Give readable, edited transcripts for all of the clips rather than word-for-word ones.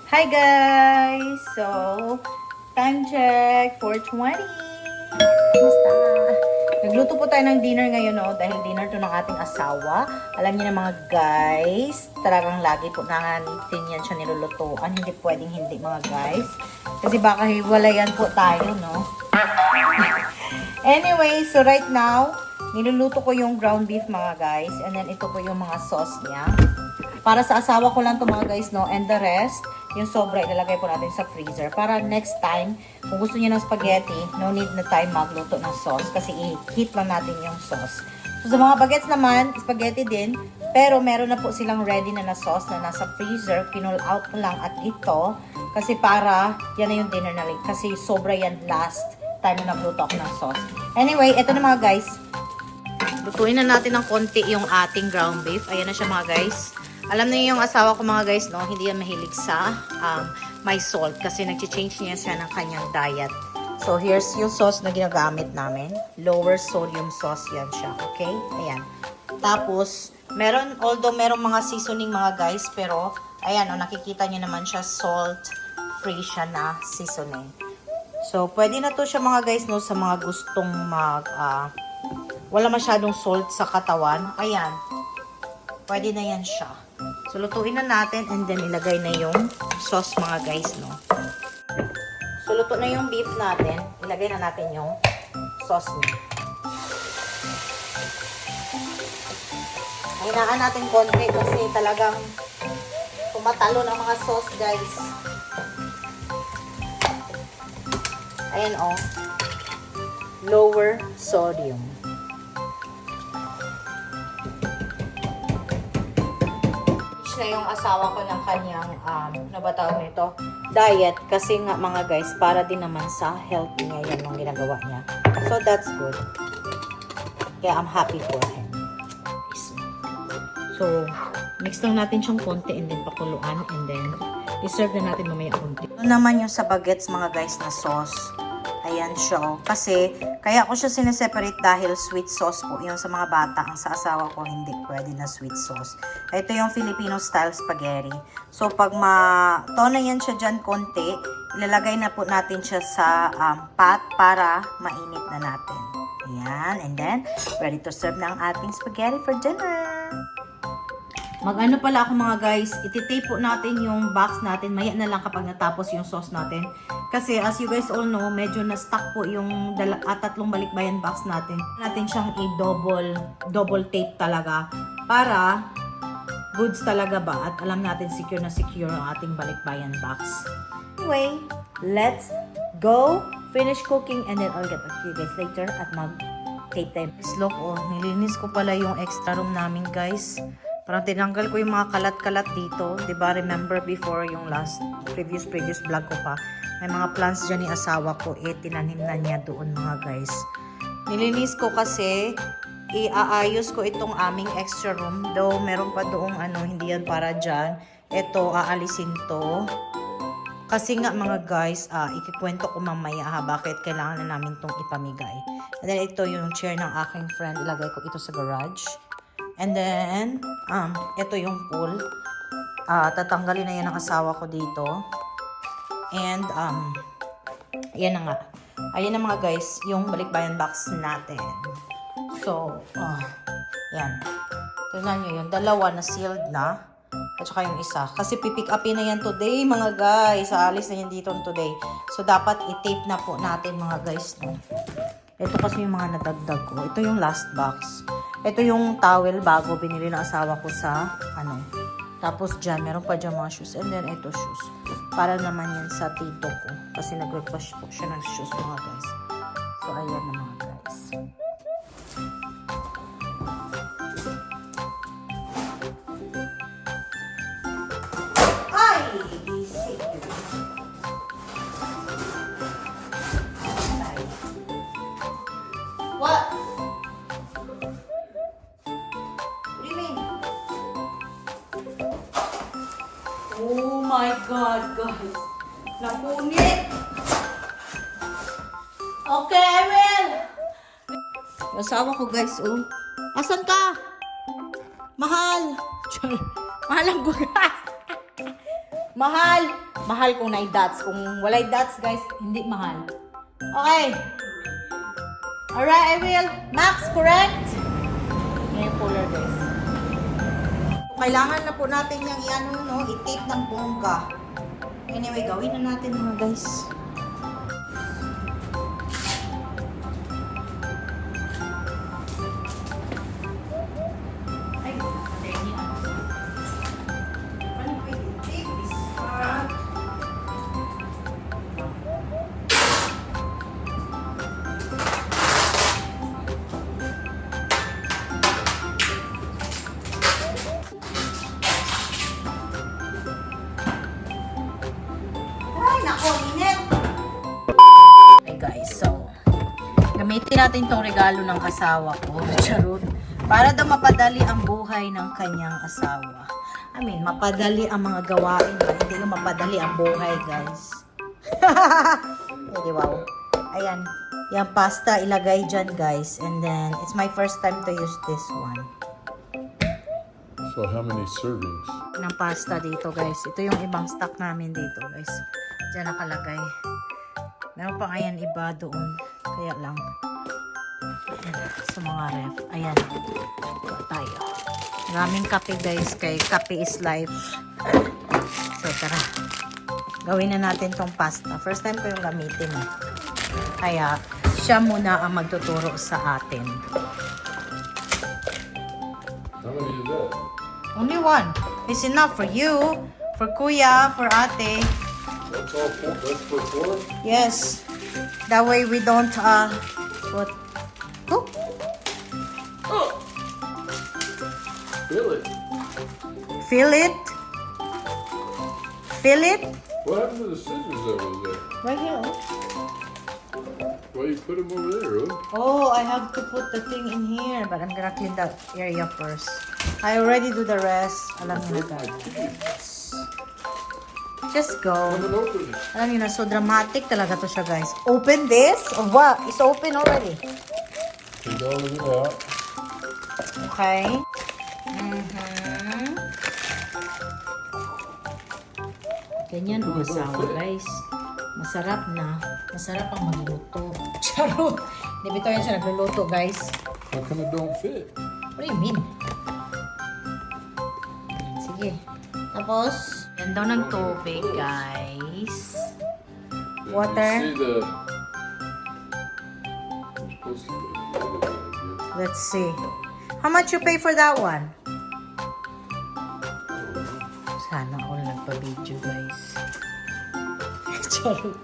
Hi guys! So, time check, 4:20. Kamusta? Nagluto po tayo ng dinner ngayon, no? Dahil dinner to ng ating asawa. Alam niyo na mga guys, talagang lagi po natin yan siya nilulutuan. Hindi pwedeng hindi mga guys. Kasi baka hiwalayan po tayo, no? Anyway, so right now, niluluto ko yung ground beef mga guys. And then ito po yung mga sauce niya. Para sa asawa ko lang to mga guys, no? And the rest, yung sobra ilalagay po natin sa freezer. Para next time, kung gusto niyo ng spaghetti, no need na tayo magluto ng sauce. Kasi i-heat lang natin yung sauce. So sa mga bagets naman, spaghetti din. Pero meron na po silang ready na sauce na nasa freezer. Pinull out ko lang at ito. Kasi para, yan na yung dinner na rin. Kasi sobra yan last time na nagluto ako ng sauce. Anyway, ito na mga guys. Lutuin na natin ng konti yung ating ground beef. Ayan na siya mga guys. Alam niyo yung asawa ko mga guys, no? Hindi yan mahilig sa may salt kasi nag-change niya siya ng kanyang diet. So, here's yung sauce na ginagamit namin. Lower sodium sauce yan siya. Okay? Ayan. Tapos, although merong mga seasoning mga guys, pero, ayan, oh, nakikita niyo naman siya, salt-free siya na seasoning. So, pwede na to siya mga guys, no? Sa mga gustong wala masyadong salt sa katawan. Ayan. Pwede na yan siya. So, lutuin na natin and then ilagay na yung sauce mga guys, no? So, luto na yung beef natin. Ilagay na natin yung sauce niya. Hinaan natin konti kasi talagang tumatalo ng mga sauce, guys. Ayan, oh. Lower sodium. Na yung asawa ko ng kanyang ano ba tawag nito? Diet kasi nga mga guys para din naman sa healthy niya yan yung ginagawa niya. So that's good. Kaya I'm happy for him. So mix lang natin siyang konti and then pakuluan and then i-serve na natin mamaya konti. Ito naman yung sa bagets mga guys na sauce. Ayan siya, oh. Kasi, kaya ako siya sineseparate dahil sweet sauce po. Yung sa mga bata, ang sa asawa ko hindi pwede na sweet sauce. Ito yung Filipino style spaghetti. So, pag ma-tona yan siya dyan konti, ilalagay na po natin siya sa pot para mainit na natin. Ayan, and then, ready to serve na ang ating spaghetti for dinner. Mag-ano pala ako mga guys, ititape po natin yung box natin, maya na lang kapag natapos yung sauce natin. Kasi as you guys all know, medyo na-stuck po yung tatlong balikbayan box natin. Natin siyang i-double tape talaga para goods talaga ba at alam natin secure na secure ang ating balikbayan box. Anyway, let's go finish cooking and then I'll get back to you guys later at mag-tape time. Look, oh, nilinis ko pala yung extra room namin guys. Parang tinanggal ko yung mga kalat-kalat dito. Diba, remember before yung previous vlog ko pa. May mga plants dyan ni asawa ko. Tinanim na niya doon mga guys. Nilinis ko kasi, iaayos ko itong aming extra room. Though, meron pa doong hindi yan para dyan. Ito, aalisin to. Kasi nga mga guys, ikikwento ko mamaya bakit kailangan na namin tong ipamigay. And then, ito yung chair ng aking friend. Ilagay ko ito sa garage. And then, ito yung pool. Tatanggalin na yan ng asawa ko dito. And, ayan na nga. Ayan na mga guys, yung balikbayan box natin. So, yan. Tignan nyo yun. Dalawa na sealed na. At saka yung isa. Kasi pipick upin na yan today, mga guys. Aalis na yan dito today. So, dapat i-tape na po natin, mga guys. No? Ito kasi yung mga nadagdag ko. Ito yung last box. Ito yung towel bago binili ng asawa ko sa Tapos dyan, meron pa dyan mga shoes. And then ito shoes. Para naman yan sa tito ko. Kasi nag-request po siya ng shoes mga guys. So ayan na mga guys. Ay! Easy. What? Oh my God, guys. Napunit. Okay, I will. Yung asawa ko, guys, oh. Asan ka? Mahal. Mahal ang bugas. Mahal. Mahal kung may dots. Kung walay dots, guys, hindi mahal. Okay. Alright, I will. Max, correct? Yan yung color, guys. Kailangan na po natin yung i-tape ng bongga. Anyway, gawin na natin mga guys. Gamitin natin tong regalo ng asawa ko, charot, para daw mapadali ang buhay ng kanyang asawa. I mean, mapadali ang mga gawain ba? Hindi yung mapadali ang buhay, guys. Hindi, wow. Ayan. Yung pasta, ilagay dyan, guys. And then, it's my first time to use this one. So, how many servings? Ng pasta dito, guys. Ito yung ibang stock namin dito, guys. Diyan nakalagay. Meron pa ngayon iba doon. Kaya lang. Ayan, sa mga ref. Ayan. Ito tayo. Maraming kape, guys. Kay kape is life. So, tara. Gawin na natin tong pasta. First time ko yung gamitin. Kaya, siya muna ang magtuturo sa atin. How many is that? Only one. It's enough for you, for kuya, for ate. That's all four? That's for four? Yes. That way we don't, what? Oh, Oh! Fill it. feel it? Feel it? What happened to the scissors that was there? Right here. Why you put them over there, Rose? Oh, I have to put the thing in here, but I'm gonna clean that area first. I already do the rest. Alam niyo na, guys. Just go. Come and open it. Alam niyo na, so dramatic talaga to siya, guys. Open this? Or what? It's open already. Take all of it out. Okay. Ganyan ang asawa, guys. Masarap na. Masarap ang magluto. Charot! Hindi bitaw yan siya nagluluto, guys. How come it don't fit? What do you mean? Sige. Tapos, yan daw ng tubig, guys. Did Water. You see the... You're supposed to put it the other way, I guess. Let's see. How much you pay for that one? Sana all nagpa-video, guys. Charot.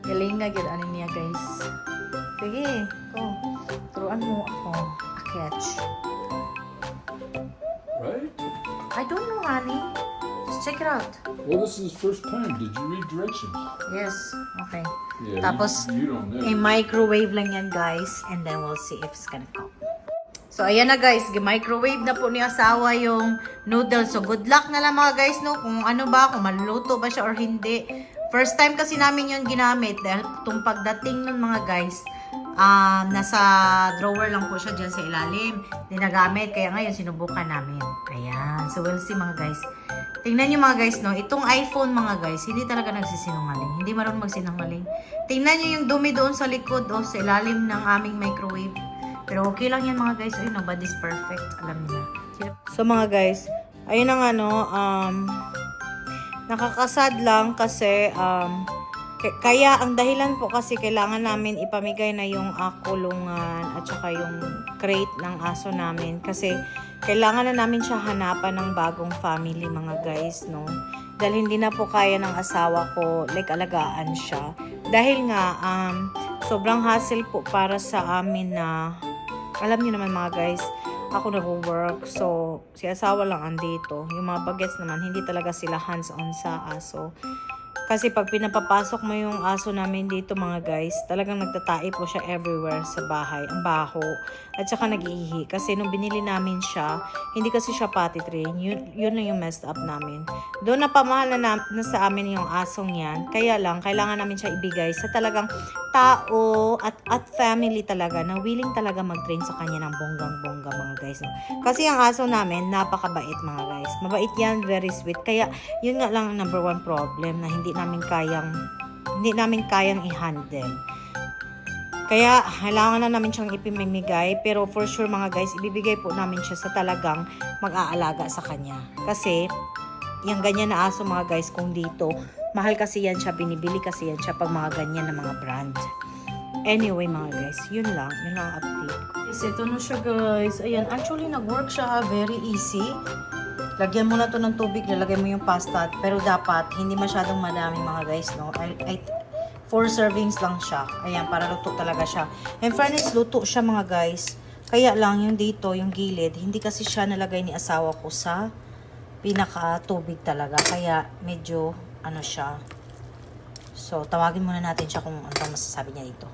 Galing nga, good ano niya, guys. Sige, go. Turuan mo ako. A catch. Right? I don't know, honey. Just check it out. Well, this is the first time. Did you read directions? Yes. Okay. Yeah, Tapos, you don't know. i-microwave lang yan, guys. And then we'll see if it's gonna come. So, ayan na, guys. Microwave na po ni asawa yung noodles. So, good luck na lang, mga guys, no? Kung ano ba, kung maluluto ba siya or hindi. First time kasi namin yung ginamit. Dahil itong pagdating ng mga guys, nasa drawer lang po siya dyan sa ilalim. Hindi nagamit. Kaya ngayon, sinubukan namin. Ayan. So, we'll see, mga guys. Tingnan nyo, mga guys, no? Itong iPhone, mga guys, hindi talaga nagsisinungaling. Hindi marunong magsinungaling. Tingnan nyo yung dumi doon sa likod o sa ilalim ng aming microwave. Pero okay lang yan, mga guys. Ayun, nobody's perfect. Alam niyo na. So, mga guys, ayun ang nakakasad lang kasi, kaya ang dahilan po kasi kailangan namin ipamigay na yung kulungan at saka yung crate ng aso namin. Kasi, kailangan na namin siya hanapan ng bagong family, mga guys, no? Dahil hindi na po kaya ng asawa ko, like, alagaan siya. Dahil nga, sobrang hassle po para sa amin na, alam niyo naman, mga guys, ako nag-work, so si asawa lang andito. Yung mga bagets naman, hindi talaga sila hands-on sa aso. Kasi pag pinapapasok mo yung aso namin dito, mga guys, talagang nagtatae po siya everywhere sa bahay. Ang baho. At saka nag-iihi. Kasi nung binili namin siya, hindi kasi siya potty train. Yun lang yung messed up namin. Doon napamahal na sa amin yung asong yan. Kaya lang, kailangan namin siya ibigay sa talagang tao at family talaga na willing talaga mag-train sa kanya ng bonggang-bongga mga guys. No? Kasi ang aso namin, napakabait mga guys. Mabait yan, very sweet. Kaya yun nga lang ang number one problem na hindi namin kayang i-handle. Kaya kailangan na namin siyang ipimimigay. Pero for sure mga guys, ibibigay po namin siya sa talagang mag-aalaga sa kanya. Kasi yung ganyan na aso mga guys, kung dito, mahal kasi yan siya, binibili kasi yan siya pag mga ganyan na mga brand. Anyway mga guys, yun lang ang update ko. Guys, ito na siya guys. Ayan, actually nag-work siya, very easy. Lagyan mo na to ng tubig, lalagay mo yung pasta. Pero dapat, hindi masyadong madami mga guys, no? 4 servings lang siya. Ayan, para luto talaga siya. And fairness, luto siya mga guys. Kaya lang, yung dito, yung gilid, hindi kasi siya nalagay ni asawa ko sa pinaka-tubig talaga. Kaya, medyo, ano siya. So, tawagin muna natin siya kung ano masasabi niya dito.